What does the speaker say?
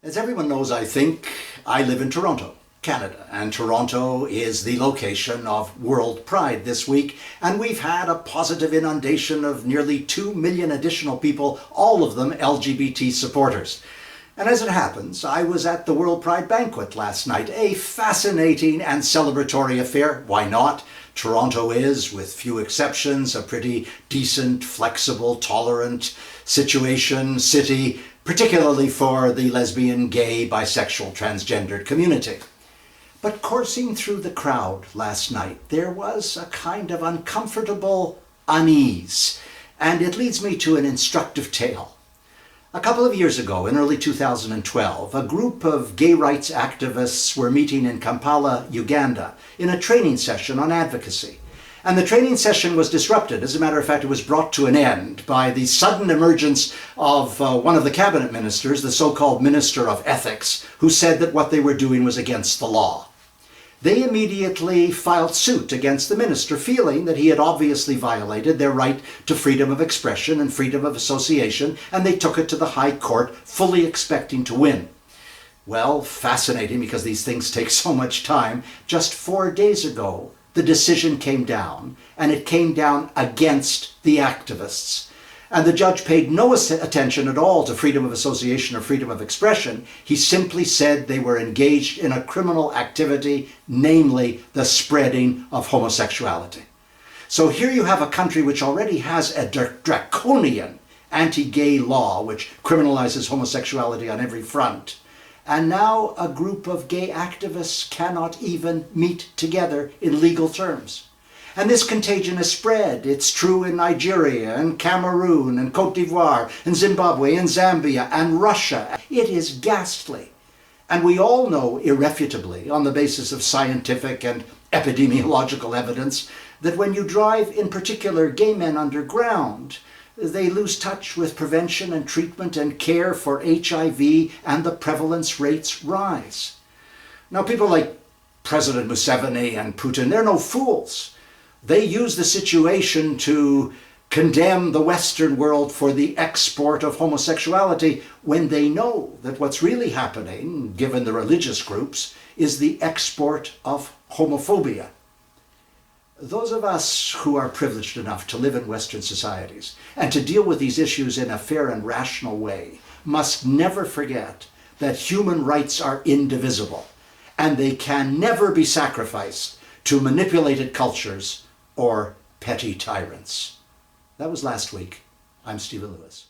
As everyone knows, I think, I live in Toronto, Canada, and Toronto is the location of World Pride this week, and we've had a positive inundation of nearly 2 million additional people, all of them LGBT supporters. And as it happens, I was at the World Pride banquet last night, a fascinating and celebratory affair. Why not? Toronto is, with few exceptions, a pretty decent, flexible, tolerant city, particularly for the lesbian, gay, bisexual, transgendered community. But coursing through the crowd last night, there was a kind of uncomfortable unease, and it leads me to an instructive tale. A couple of years ago, in early 2012, a group of gay rights activists were meeting in Kampala, Uganda, in a training session on advocacy. And the training session was disrupted. As a matter of fact, it was brought to an end by the sudden emergence of one of the cabinet ministers, the so-called Minister of Ethics, who said that what they were doing was against the law. They immediately filed suit against the minister, feeling that he had obviously violated their right to freedom of expression and freedom of association, and they took it to the High Court, fully expecting to win. Well, fascinating, because these things take so much time. Just 4 days ago, the decision came down, and it came down against the activists. And the judge paid no attention at all to freedom of association or freedom of expression. He simply said they were engaged in a criminal activity, namely the spreading of homosexuality. So here you have a country which already has a draconian anti-gay law which criminalizes homosexuality on every front. And now a group of gay activists cannot even meet together in legal terms. And this contagion has spread. It's true in Nigeria and Cameroon and Cote d'Ivoire and Zimbabwe and Zambia and Russia. It is ghastly. And we all know irrefutably, on the basis of scientific and epidemiological evidence, that when you drive, in particular, gay men underground, they lose touch with prevention and treatment and care for HIV, and the prevalence rates rise. Now, people like President Museveni and Putin, they're no fools. They use the situation to condemn the Western world for the export of homosexuality when they know that what's really happening, given the religious groups, is the export of homophobia. Those of us who are privileged enough to live in Western societies and to deal with these issues in a fair and rational way must never forget that human rights are indivisible and they can never be sacrificed to manipulated cultures or petty tyrants. That was last week. I'm Stephen Lewis.